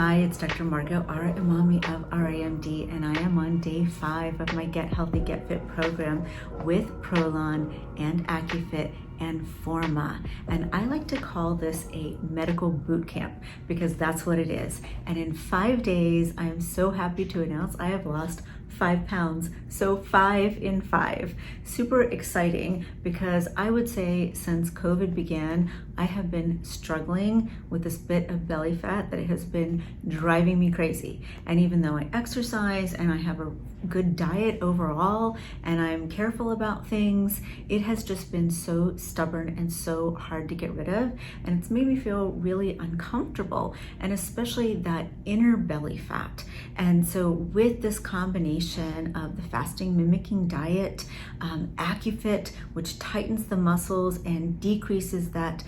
Hi, it's Dr. Margo, Emami of RAMD, and I am on day 5 of my Get Healthy, Get Fit program with Prolon and AccuFit and Forma. And I like to call this a medical boot camp because that's what it is. And in 5 days, I am so happy to announce I have lost 5 pounds. So 5 in 5. Super exciting because I would say since COVID began, I have been struggling with this bit of belly fat that has been driving me crazy. And even though I exercise and I have a good diet overall and I'm careful about things, it has just been so stubborn and so hard to get rid of. And it's made me feel really uncomfortable, and especially that inner belly fat. And so with this combination of the fasting mimicking diet, AccuFit, which tightens the muscles and decreases that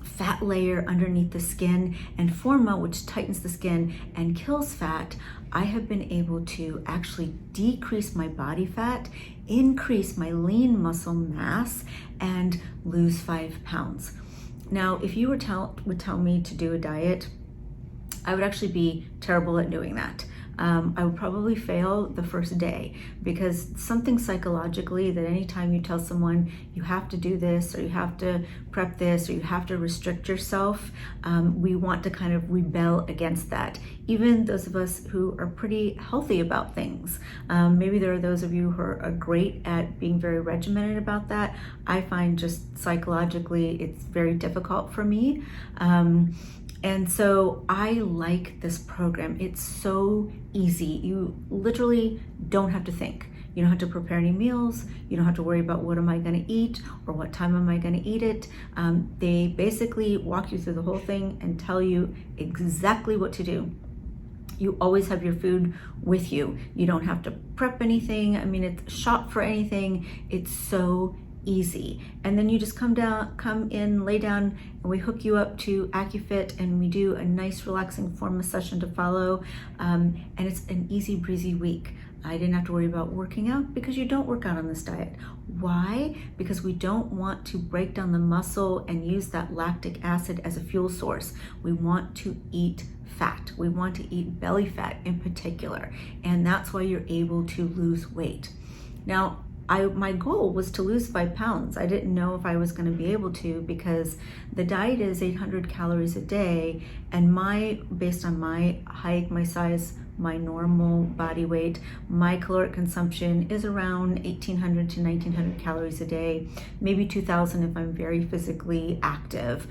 fat layer underneath the skin, and Forma, which tightens the skin and kills fat, I have been able to actually decrease my body fat, increase my lean muscle mass, and lose 5 pounds. Now, if you would tell me to do a diet, I would actually be terrible at doing that. I would probably fail the first day, because something psychologically that anytime you tell someone you have to do this, or you have to prep this, or you have to restrict yourself, we want to kind of rebel against that. Even those of us who are pretty healthy about things. Maybe there are those of you who are great at being very regimented about that. I find just psychologically it's very difficult for me. And so I like this program. It's so easy. You literally don't have to think. You don't have to prepare any meals. You don't have to worry about what am I going to eat or what time am I going to eat it. They basically walk you through the whole thing and tell you exactly what to do. You always have your food with you. You don't have to prep anything. I mean, it's shop for anything. It's so easy. And then you just come in, lay down, and we hook you up to AccuFit, and we do a nice relaxing Forma session to follow. And it's an easy breezy week. I didn't have to worry about working out, because you don't work out on this diet. Why? Because we don't want to break down the muscle and use that lactic acid as a fuel source. We want to eat fat. We want to eat belly fat in particular. And that's why you're able to lose weight. Now, my goal was to lose 5 pounds. I didn't know if I was going to be able to, because the diet is 800 calories a day, and based on my height, my size, my normal body weight, my caloric consumption is around 1,800 to 1,900 calories a day, maybe 2,000 if I'm very physically active.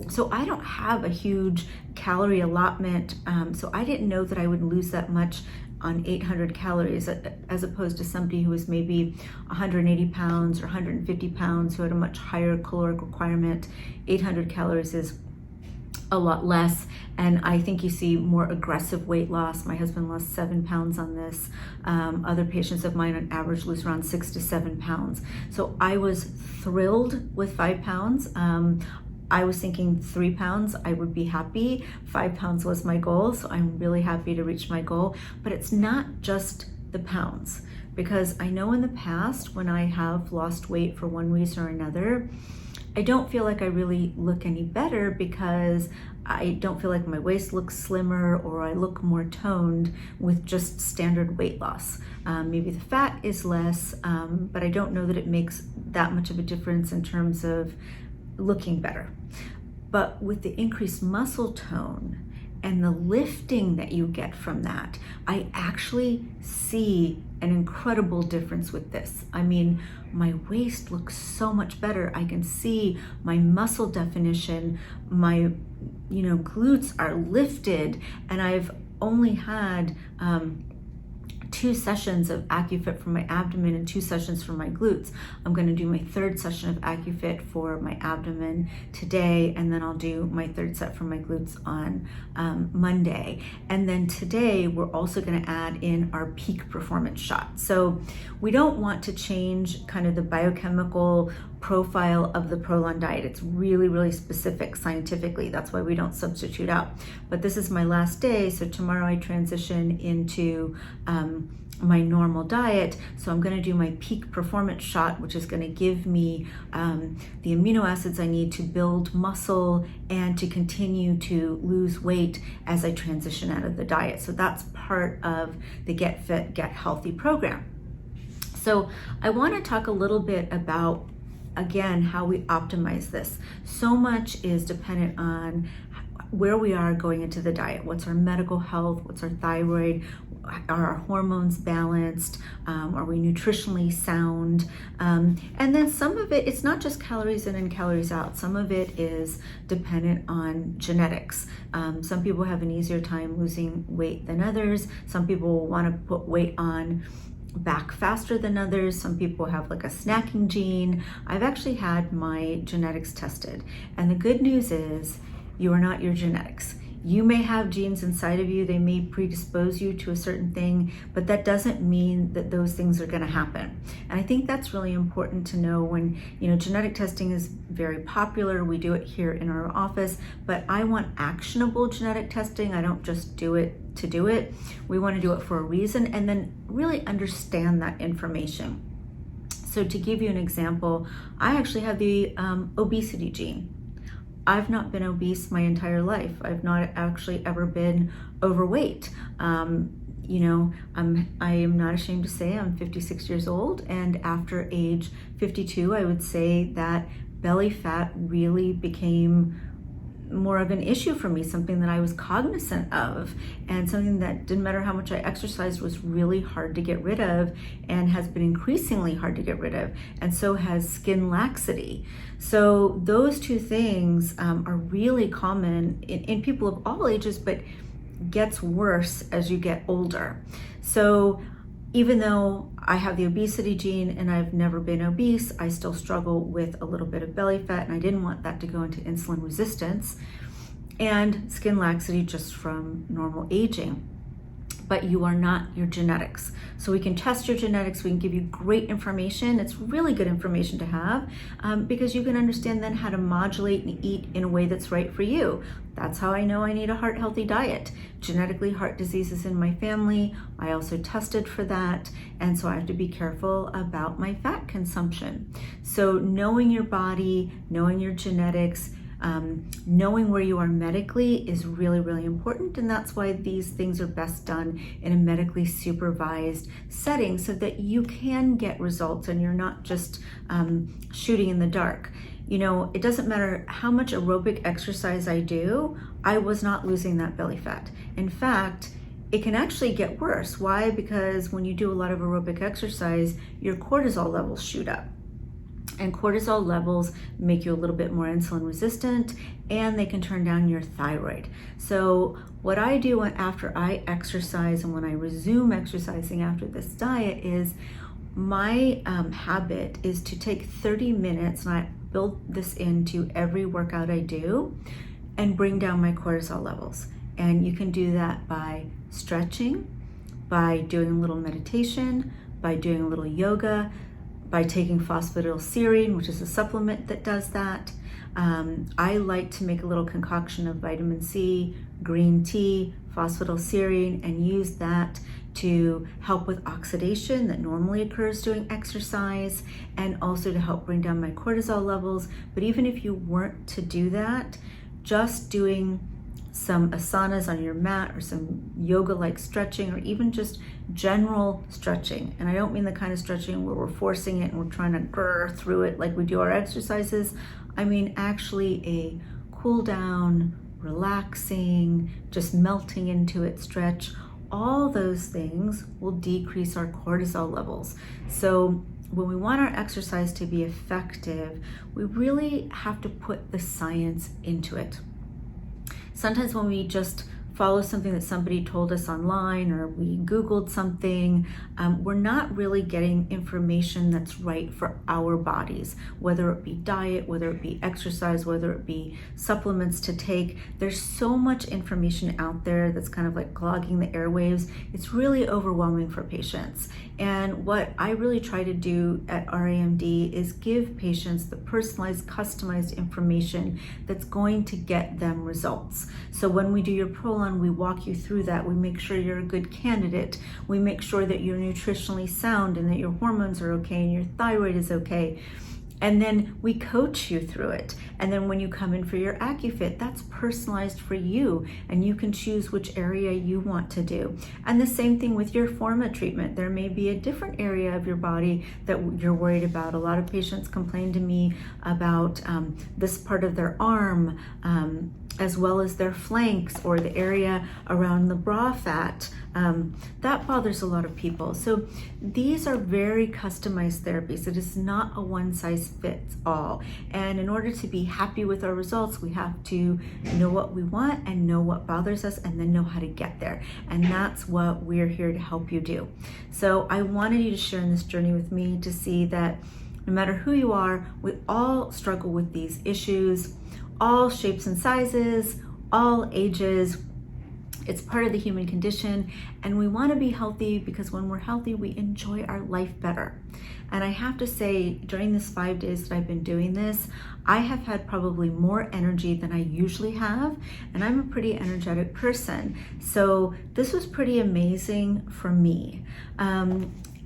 So I don't have a huge calorie allotment, so I didn't know that I would lose that much on 800 calories, as opposed to somebody who was maybe 180 pounds or 150 pounds who had a much higher caloric requirement. 800 calories is a lot less, and I think you see more aggressive weight loss. My husband lost 7 pounds on this. Other patients of mine on average lose around 6 to 7 pounds. So I was thrilled with 5 pounds. I was thinking 3 pounds, I would be happy. 5 pounds was my goal, so I'm really happy to reach my goal. But it's not just the pounds, because I know in the past when I have lost weight for one reason or another, I don't feel like I really look any better, because I don't feel like my waist looks slimmer or I look more toned with just standard weight loss. Maybe the fat is less, but I don't know that it makes that much of a difference in terms of looking better. But with the increased muscle tone and the lifting that you get from that, I actually see an incredible difference with this. I mean, my waist looks so much better. I can see my muscle definition, my glutes are lifted, and I've only had 2 sessions of AccuFit for my abdomen and 2 sessions for my glutes. I'm going to do my 3rd session of AccuFit for my abdomen today, and then I'll do my 3rd set for my glutes on Monday. And then today we're also going to add in our peak performance shot. So we don't want to change kind of the biochemical profile of the Prolon diet. It's really, really specific scientifically. That's why we don't substitute out. But this is my last day, so tomorrow I transition into my normal diet. So I'm going to do my peak performance shot, which is going to give me the amino acids I need to build muscle and to continue to lose weight as I transition out of the diet. So that's part of the Get Fit, Get Healthy program. So I want to talk a little bit about, again, how we optimize this. So much is dependent on where we are going into the diet. What's our medical health? What's our thyroid? Are our hormones balanced? Are we nutritionally sound? And then some of it, it's not just calories in and calories out. Some of it is dependent on genetics. Some people have an easier time losing weight than others. Some people want to put weight on back faster than others. Some people have like a snacking gene. I've actually had my genetics tested. And the good news is you are not your genetics. You may have genes inside of you, they may predispose you to a certain thing, but that doesn't mean that those things are going to happen. And I think that's really important to know when, genetic testing is very popular. We do it here in our office, but I want actionable genetic testing. I don't just do it to do it. We want to do it for a reason and then really understand that information. So to give you an example, I actually have the obesity gene. I've not been obese my entire life. I've not actually ever been overweight. I am not ashamed to say I'm 56 years old, and after age 52, I would say that belly fat really became more of an issue for me, something that I was cognizant of, and something that didn't matter how much I exercised was really hard to get rid of, and has been increasingly hard to get rid of, and so has skin laxity. So those two things are really common in people of all ages, but gets worse as you get older. So even though I have the obesity gene and I've never been obese, I still struggle with a little bit of belly fat, and I didn't want that to go into insulin resistance and skin laxity just from normal aging. But you are not your genetics. So we can test your genetics, we can give you great information. It's really good information to have because you can understand then how to modulate and eat in a way that's right for you. That's how I know I need a heart healthy diet. Genetically, heart disease is in my family. I also tested for that. And so I have to be careful about my fat consumption. So knowing your body, knowing your genetics, knowing where you are medically is really, really important. And that's why these things are best done in a medically supervised setting so that you can get results and you're not just shooting in the dark. It doesn't matter how much aerobic exercise I do, I was not losing that belly fat. In fact, it can actually get worse. Why? Because when you do a lot of aerobic exercise, your cortisol levels shoot up. And cortisol levels make you a little bit more insulin resistant, and they can turn down your thyroid. So what I do after I exercise and when I resume exercising after this diet is my habit is to take 30 minutes, and I build this into every workout I do, and bring down my cortisol levels. And you can do that by stretching, by doing a little meditation, by doing a little yoga, by taking phosphatidylserine, which is a supplement that does that. I like to make a little concoction of vitamin C, green tea, phosphatidylserine, and use that to help with oxidation that normally occurs during exercise, and also to help bring down my cortisol levels. But even if you weren't to do that, just doing some asanas on your mat or some yoga-like stretching, or even just general stretching. And I don't mean the kind of stretching where we're forcing it and we're trying to grr through it like we do our exercises. I mean actually a cool down, relaxing, just melting into it stretch. All those things will decrease our cortisol levels. So when we want our exercise to be effective, we really have to put the science into it. Sometimes when we just follow something that somebody told us online, or we Googled something, we're not really getting information that's right for our bodies, whether it be diet, whether it be exercise, whether it be supplements to take. There's so much information out there that's kind of like clogging the airwaves. It's really overwhelming for patients. And what I really try to do at RAMD is give patients the personalized, customized information that's going to get them results. So when we do your Prolon Prolon, we walk you through that. We make sure you're a good candidate. We make sure that you're nutritionally sound and that your hormones are okay and your thyroid is okay. And then we coach you through it. And then when you come in for your AccuFit, that's personalized for you, and you can choose which area you want to do. And the same thing with your Forma treatment. There may be a different area of your body that you're worried about. A lot of patients complain to me about this part of their arm, as well as their flanks or the area around the bra fat. That bothers a lot of people. So these are very customized therapies. It is not a one size fits all. And in order to be happy with our results, we have to know what we want and know what bothers us and then know how to get there. And that's what we're here to help you do. So I wanted you to share in this journey with me to see that no matter who you are, we all struggle with these issues, all shapes and sizes, all ages. It's part of the human condition, and we want to be healthy because when we're healthy, we enjoy our life better. And I have to say, during this 5 days that I've been doing this, I have had probably more energy than I usually have, and I'm a pretty energetic person. So this was pretty amazing for me.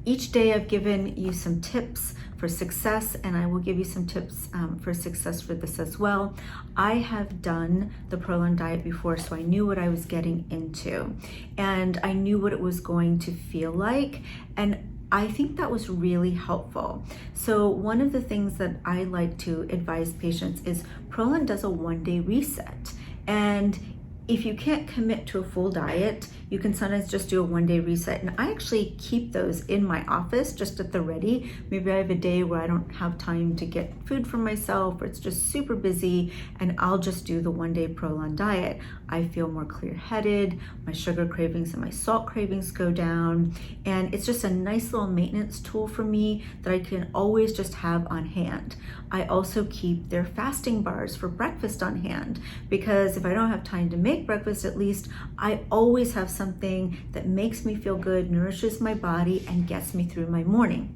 Each day I've given you some tips for success, and I will give you some tips for success for this as well. I have done the Prolon diet before, so I knew what I was getting into, and I knew what it was going to feel like, and I think that was really helpful. So one of the things that I like to advise patients is Prolon does a 1-day reset, and if you can't commit to a full diet, you can sometimes just do a 1-day reset. And I actually keep those in my office just at the ready. Maybe I have a day where I don't have time to get food for myself, or it's just super busy, and I'll just do the 1-day Prolon diet. I feel more clear-headed, my sugar cravings and my salt cravings go down, and it's just a nice little maintenance tool for me that I can always just have on hand. I also keep their fasting bars for breakfast on hand, because if I don't have time to make breakfast, at least I always have something that makes me feel good, nourishes my body, and gets me through my morning.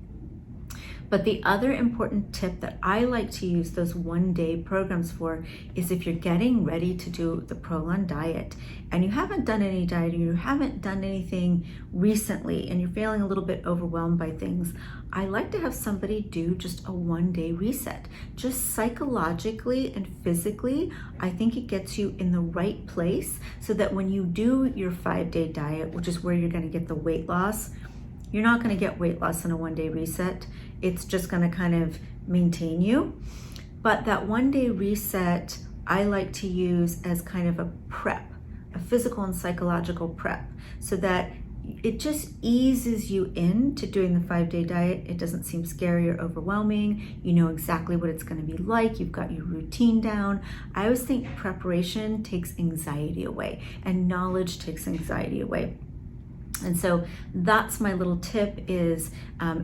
But the other important tip that I like to use those 1-day programs for is if you're getting ready to do the Prolon diet and you haven't done any dieting, you haven't done anything recently, and you're feeling a little bit overwhelmed by things, I like to have somebody do just a 1-day reset. Just psychologically and physically, I think it gets you in the right place so that when you do your 5-day diet, which is where you're going to get the weight loss, you're not going to get weight loss in a 1-day reset. It's just going to kind of maintain you. But that 1-day reset, I like to use as kind of a prep, a physical and psychological prep, so that it just eases you into doing the 5-day diet. It doesn't seem scary or overwhelming. You know exactly what it's going to be like. You've got your routine down. I always think preparation takes anxiety away, and knowledge takes anxiety away. And so that's my little tip, is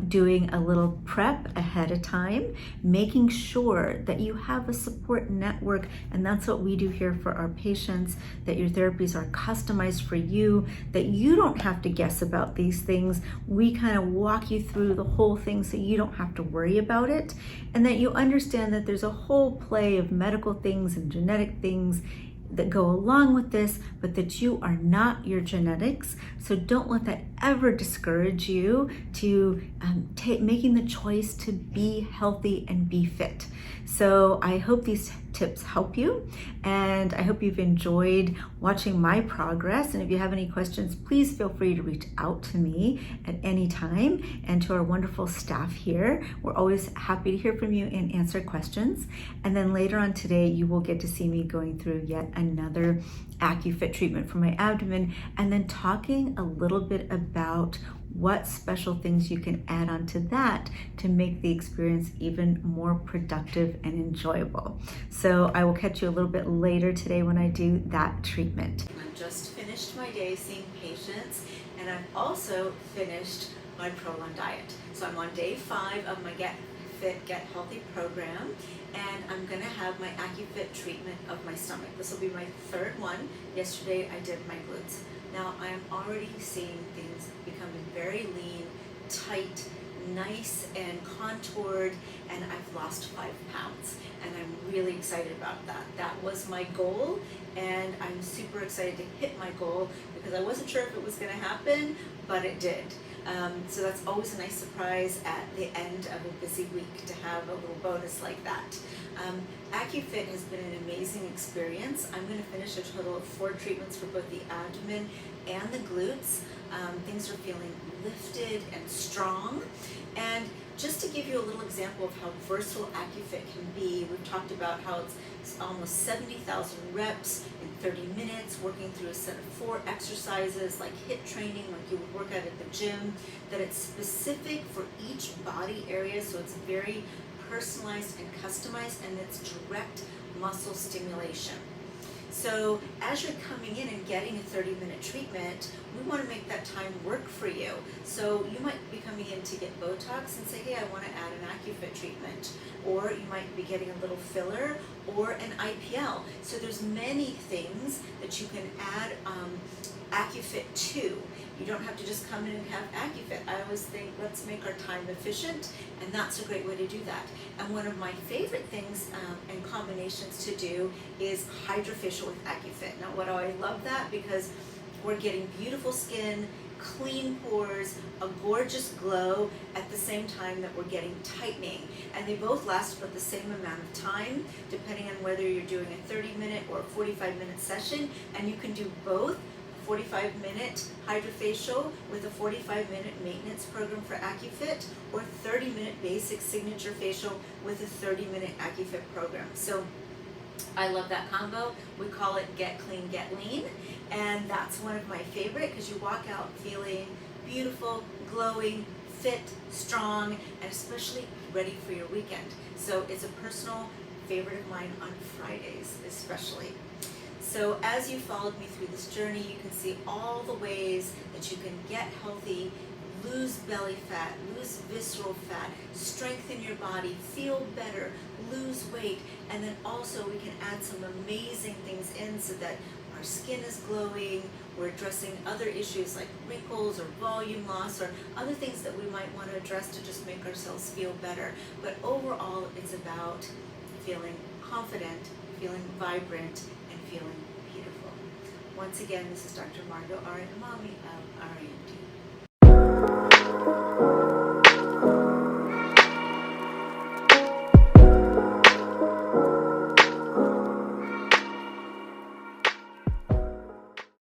doing a little prep ahead of time, making sure that you have a support network. And that's what we do here for our patients, that your therapies are customized for you, that you don't have to guess about these things. We kind of walk you through the whole thing so you don't have to worry about it, and that you understand that there's a whole play of medical things and genetic things that go along with this, but that you are not your genetics. So don't let that ever discourage you to making the choice to be healthy and be fit. So I hope these tips help you, and I hope you've enjoyed watching my progress. And if you have any questions, please feel free to reach out to me at any time, and to our wonderful staff here. We're always happy to hear from you and answer questions. And then later on today, you will get to see me going through yet another AccuFit treatment for my abdomen, and then talking a little bit about what special things you can add on to that to make the experience even more productive and enjoyable. So I will catch you a little bit later today when I do that treatment. I've just finished my day seeing patients, and I've also finished my Prolon diet. So I'm on day 5 of my Get Fit, Get Healthy program, and I'm gonna have my AccuFit treatment of my stomach. This will be my 3rd one. Yesterday I did my glutes. Now I am already seeing things becoming very lean, tight, nice and contoured, and I've lost 5 pounds, and I'm really excited about that. That was my goal, and I'm super excited to hit my goal because I wasn't sure if it was going to happen, but it did. So that's always a nice surprise at the end of a busy week to have a little bonus like that. AccuFit has been an amazing experience. I'm going to finish a total of 4 treatments for both the abdomen and the glutes. Things are feeling lifted and strong. And just to give you a little example of how versatile AccuFit can be, we've talked about how it's almost 70,000 reps in 30 minutes, working through a set of 4 exercises like HIIT training, like you would work out at the gym, that it's specific for each body area, so it's very personalized and customized, and it's direct muscle stimulation. So as you're coming in and getting a 30-minute treatment, we want to make that time work for you. So you might be coming in to get Botox and say, hey, I want to add an AccuFit treatment. Or you might be getting a little filler or an IPL. So there's many things that you can add AccuFit to. You don't have to just come in and have AccuFit. I always think, let's make our time efficient, and that's a great way to do that. And one of my favorite things and combinations to do is hydrofacial with AccuFit. Now, what do I love that? Because we're getting beautiful skin, clean pores, a gorgeous glow at the same time that we're getting tightening. And they both last about the same amount of time, depending on whether you're doing a 30-minute or a 45-minute session, and you can do both. 45-minute hydrofacial with a 45-minute maintenance program for AccuFit, or 30-minute basic signature facial with a 30-minute AccuFit program. So I love that combo. We call it Get Clean, Get Lean, and that's one of my favorite because you walk out feeling beautiful, glowing, fit, strong, and especially ready for your weekend. So it's a personal favorite of mine on Fridays especially. So as you followed me through this journey, you can see all the ways that you can get healthy, lose belly fat, lose visceral fat, strengthen your body, feel better, lose weight, and then also we can add some amazing things in so that our skin is glowing, we're addressing other issues like wrinkles or volume loss or other things that we might want to address to just make ourselves feel better. But overall, it's about feeling confident, feeling vibrant, and feeling beautiful. Once again, this is Dr. Margo, Emami of RAMD.